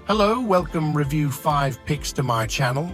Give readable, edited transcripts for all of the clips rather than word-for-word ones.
Hello, welcome Review 5 Picks to my channel.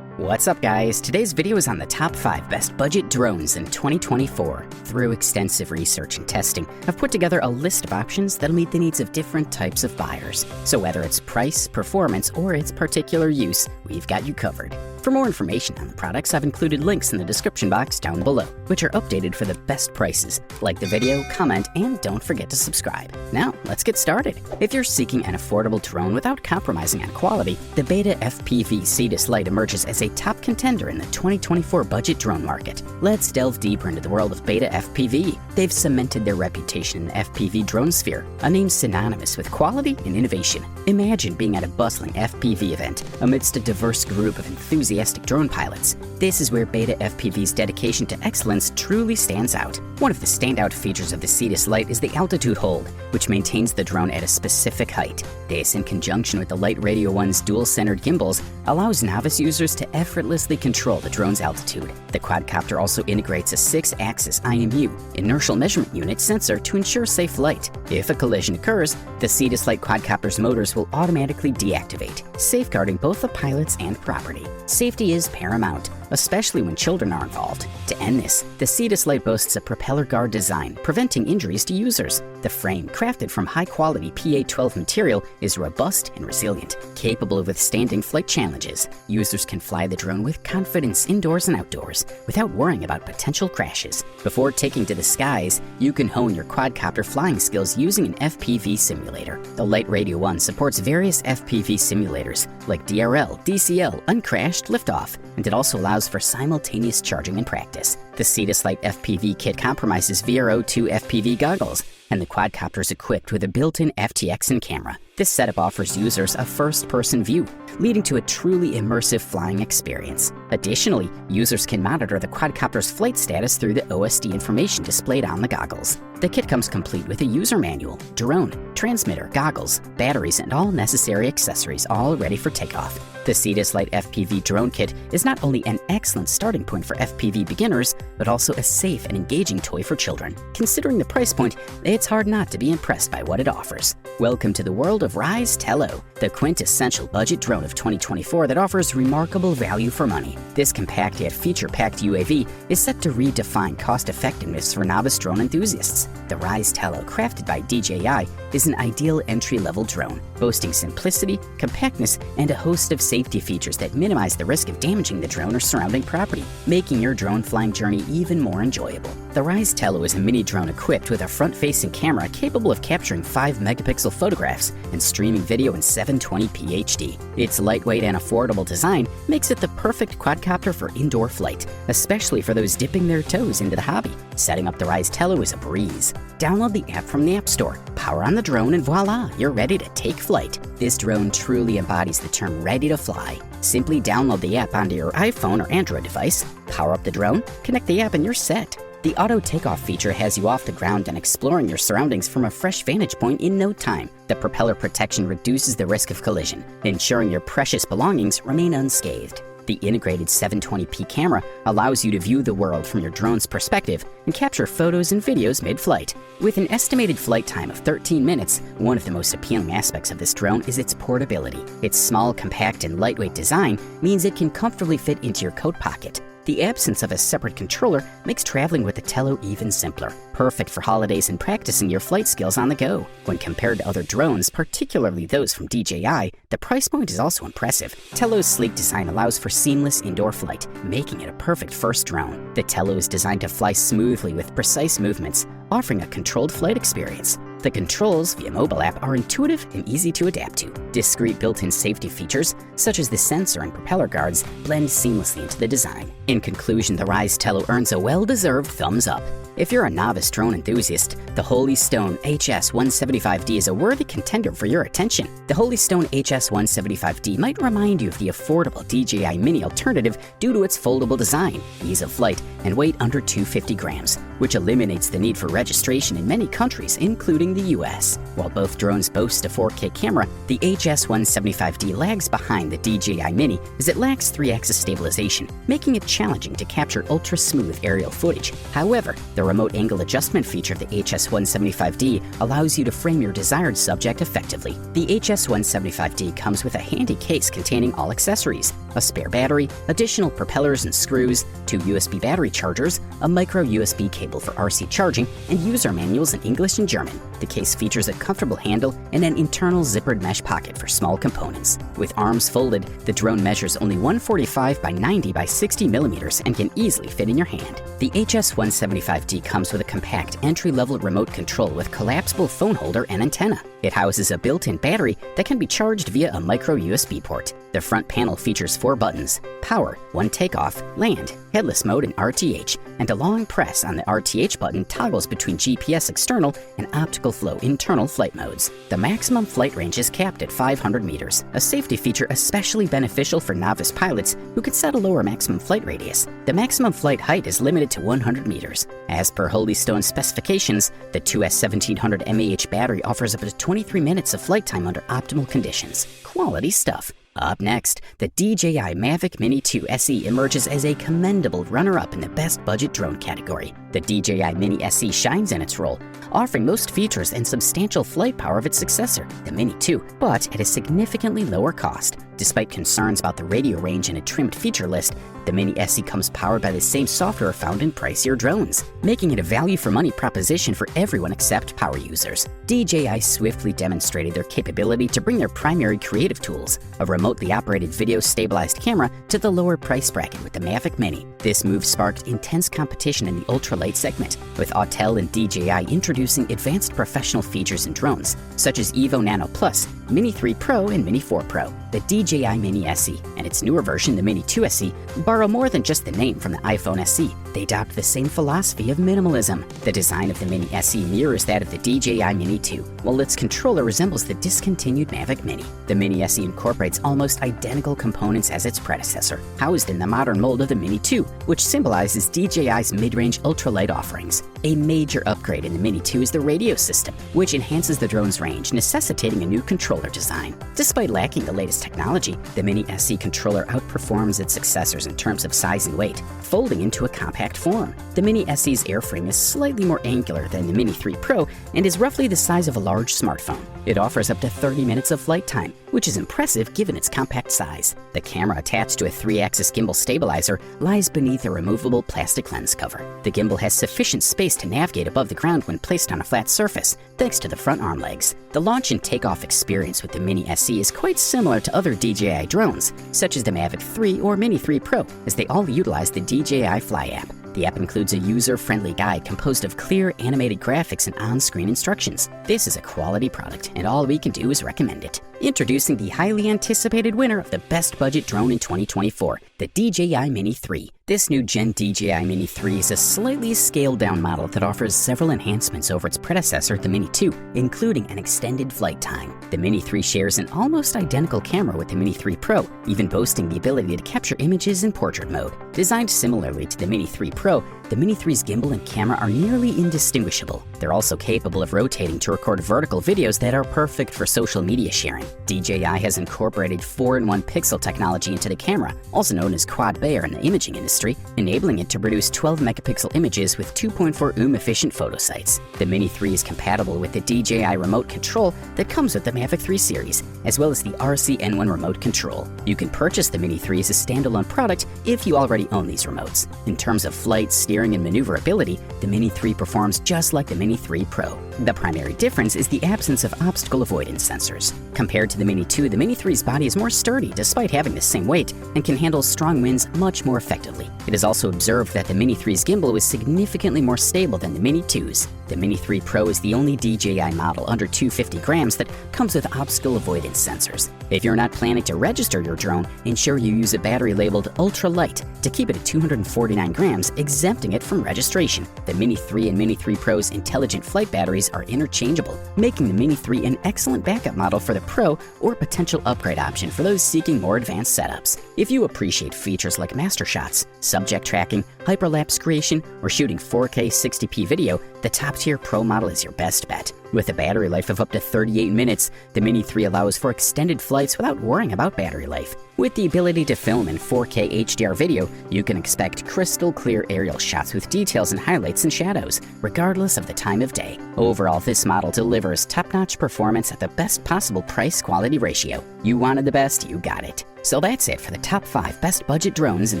What's up guys? Today's video is on the top 5 best budget drones in 2024. Through extensive research and testing, I've put together a list of options that'll meet the needs of different types of buyers. So whether it's price, performance, or its particular use, we've got you covered. For more information on the products, I've included links in the description box down below, which are updated for the best prices. Like the video, comment, and don't forget to subscribe. Now, let's get started. If you're seeking an affordable drone without compromising on quality, the BetaFPV Cetus Lite emerges as a top contender in the 2024 budget drone market. Let's delve deeper into the world of BetaFPV. They've cemented their reputation in the FPV drone sphere, a name synonymous with quality and innovation. Imagine being at a bustling FPV event amidst a diverse group of enthusiastic drone pilots. This is where BetaFPV's dedication to excellence truly stands out. One of the standout features of the Cetus Lite is the altitude hold, which maintains the drone at a specific height. This, in conjunction with the Lite Radio One's dual-centered gimbals, allows novice users to effortlessly control the drone's altitude. The quadcopter also integrates a 6-axis IMU, inertial measurement unit sensor, to ensure safe flight. If a collision occurs, the Cetus Lite quadcopter's motors will automatically deactivate, safeguarding both the pilots and property. Safety is paramount, especially when children are involved. To end this, the Cetus Lite boasts a propeller guard design, preventing injuries to users. The frame, crafted from high-quality PA12 material, is robust and resilient, capable of withstanding flight challenges. Users can fly the drone with confidence indoors and outdoors, without worrying about potential crashes. Before taking to the skies, you can hone your quadcopter flying skills using an FPV simulator. The Lite Radio One supports various FPV simulators, like DRL, DCL, Uncrashed, Liftoff, and it also allows for simultaneous charging in practice. The Cetus Lite FPV kit compromises VRO2 FPV goggles, and the quadcopter is equipped with a built-in FTX and camera. This setup offers users a first-person view, leading to a truly immersive flying experience. Additionally, users can monitor the quadcopter's flight status through the OSD information displayed on the goggles. The kit comes complete with a user manual, drone, transmitter, goggles, batteries, and all necessary accessories, all ready for takeoff. The Cetus Lite FPV drone kit is not only an excellent starting point for FPV beginners, but also a safe and engaging toy for children. Considering the price point, it's hard not to be impressed by what it offers. Welcome to the world of Ryze Tello, the quintessential budget drone of 2024 that offers remarkable value for money. This compact yet feature-packed UAV is set to redefine cost-effectiveness for novice drone enthusiasts. The Ryze Tello, crafted by DJI, is an ideal entry-level drone, boasting simplicity, compactness, and a host of safety features that minimize the risk of damaging the drone or surrounding property, making your drone flying journey even more enjoyable. The Ryze Tello is a mini drone equipped with a front-facing camera capable of capturing 5-megapixel photographs and streaming video in 720p HD. Its lightweight and affordable design makes it the perfect quadcopter for indoor flight, especially for those dipping their toes into the hobby. Setting up the Ryze Tello is a breeze. Download the app from the App Store, power on the drone, and voila, you're ready to take flight. This drone truly embodies the term ready to fly. Simply download the app onto your iPhone or Android device, power up the drone, connect the app, and you're set. The auto takeoff feature has you off the ground and exploring your surroundings from a fresh vantage point in no time. The propeller protection reduces the risk of collision, ensuring your precious belongings remain unscathed. The integrated 720p camera allows you to view the world from your drone's perspective and capture photos and videos mid-flight. With an estimated flight time of 13 minutes, one of the most appealing aspects of this drone is its portability. Its small, compact, and lightweight design means it can comfortably fit into your coat pocket. The absence of a separate controller makes traveling with the Tello even simpler, perfect for holidays and practicing your flight skills on the go. When compared to other drones, particularly those from DJI, the price point is also impressive. Tello's sleek design allows for seamless indoor flight, making it a perfect first drone. The Tello is designed to fly smoothly with precise movements, offering a controlled flight experience. The controls via mobile app are intuitive and easy to adapt to. Discrete built-in safety features, such as the sensor and propeller guards, blend seamlessly into the design. In conclusion, the Ryze Tello earns a well-deserved thumbs up. If you're a novice drone enthusiast, the Holy Stone HS175D is a worthy contender for your attention. The Holy Stone HS175D might remind you of the affordable DJI Mini alternative due to its foldable design, ease of flight, and weight under 250 grams, which eliminates the need for registration in many countries, including the US. While both drones boast a 4K camera, the HS175D lags behind the DJI Mini as it lacks 3-axis stabilization, making it challenging to capture ultra-smooth aerial footage. However, the The remote angle adjustment feature of the HS175D allows you to frame your desired subject effectively. The HS175D comes with a handy case containing all accessories: a spare battery, additional propellers and screws, 2 USB battery chargers, a micro USB cable for RC charging, and user manuals in English and German. The case features a comfortable handle and an internal zippered mesh pocket for small components. With arms folded, the drone measures only 145 by 90 by 60 millimeters and can easily fit in your hand. The HS175D comes with a compact entry-level remote control with collapsible phone holder and antenna. It houses a built-in battery that can be charged via a micro USB port. The front panel features 4 buttons: power, 1 takeoff, land, headless mode, and RTH, and a long press on the RTH button toggles between GPS external and optical flow internal flight modes. The maximum flight range is capped at 500 meters, a safety feature especially beneficial for novice pilots who could set a lower maximum flight radius. The maximum flight height is limited to 100 meters. As per Holy Stone specifications, the 2S1700 mAh battery offers up to 23 minutes of flight time under optimal conditions. Quality stuff. Up next, the DJI Mavic Mini 2 SE emerges as a commendable runner-up in the best budget drone category. The DJI Mini SE shines in its role, offering most features and substantial flight power of its successor, the Mini 2, but at a significantly lower cost. Despite concerns about the radio range and a trimmed feature list, the Mini SE comes powered by the same software found in pricier drones, making it a value-for-money proposition for everyone except power users. DJI swiftly demonstrated their capability to bring their primary creative tools, a remotely operated video-stabilized camera, to the lower price bracket with the Mavic Mini. This move sparked intense competition in the ultralight segment, with Autel and DJI introducing advanced professional features in drones, such as Evo Nano Plus, Mini 3 Pro, and Mini 4 Pro. The DJI Mini SE and its newer version, the Mini 2 SE, borrow more than just the name from the iPhone SE. They adopt the same philosophy of minimalism. The design of the Mini SE mirrors that of the DJI Mini 2, while its controller resembles the discontinued Mavic Mini. The Mini SE incorporates almost identical components as its predecessor, housed in the modern mold of the Mini 2, which symbolizes DJI's mid-range ultralight offerings. A major upgrade in the Mini 2 is the radio system, which enhances the drone's range, necessitating a new controller design. Despite lacking the latest technology, the Mini SE controller outperforms its successors in terms of size and weight, folding into a compact form. The Mini SE's airframe is slightly more angular than the Mini 3 Pro and is roughly the size of a large smartphone. It offers up to 30 minutes of flight time, which is impressive given its compact size. The camera attached to a 3-axis gimbal stabilizer lies beneath a removable plastic lens cover. The gimbal has sufficient space to navigate above the ground when placed on a flat surface, thanks to the front arm legs. The launch and takeoff experience with the Mini SE is quite similar to other DJI drones, such as the Mavic 3 or Mini 3 Pro, as they all utilize the DJI Fly app. The app includes a user-friendly guide composed of clear animated graphics and on-screen instructions. This is a quality product, and all we can do is recommend it. Introducing the highly anticipated winner of the best budget drone in 2024, the DJI Mini 3. This new Gen DJI Mini 3 is a slightly scaled-down model that offers several enhancements over its predecessor, the Mini 2, including an extended flight time. The Mini 3 shares an almost identical camera with the Mini 3 Pro, even boasting the ability to capture images in portrait mode. Designed similarly to the Mini 3 Pro, the Mini 3's gimbal and camera are nearly indistinguishable. They're also capable of rotating to record vertical videos that are perfect for social media sharing. DJI has incorporated 4-in-1 pixel technology into the camera, also known as quad Bayer in the imaging industry, enabling it to produce 12-megapixel images with 2.4 efficient photo sites. The Mini 3 is compatible with the DJI remote control that comes with the Mavic 3 series, as well as the RC-N1 remote control. You can purchase the Mini 3 as a standalone product if you already own these remotes. In terms of flight, steering, and maneuverability, the Mini 3 performs just like the Mini 3 Pro. The primary difference is the absence of obstacle avoidance sensors. Compared to the Mini 2, the Mini 3's body is more sturdy despite having the same weight and can handle strong winds much more effectively. It is also observed that the Mini 3's gimbal is significantly more stable than the Mini 2's. The Mini 3 Pro is the only DJI model under 250 grams that comes with obstacle avoidance sensors. If you're not planning to register your drone, ensure you use a battery labeled Ultra Light to keep it at 249 grams, exempting it from registration. The Mini 3 and Mini 3 Pro's intelligent flight batteries are interchangeable, making the Mini 3 an excellent backup model for the Pro or potential upgrade option for those seeking more advanced setups. If you appreciate features like master shots, subject tracking, hyperlapse creation, or shooting 4K 60p video, the top-tier Pro model is your best bet. With a battery life of up to 38 minutes, the Mini 3 allows for extended flights without worrying about battery life. With the ability to film in 4K HDR video, you can expect crystal clear aerial shots with details and highlights and shadows, regardless of the time of day. Overall, this model delivers top-notch performance at the best possible price-quality ratio. You wanted the best, you got it. So that's it for the top 5 best budget drones in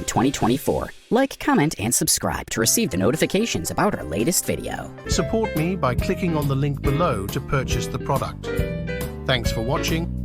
2024. Like, comment, and subscribe to receive the notifications about our latest video. Support me by clicking on the link below to purchase the product. Thanks for watching.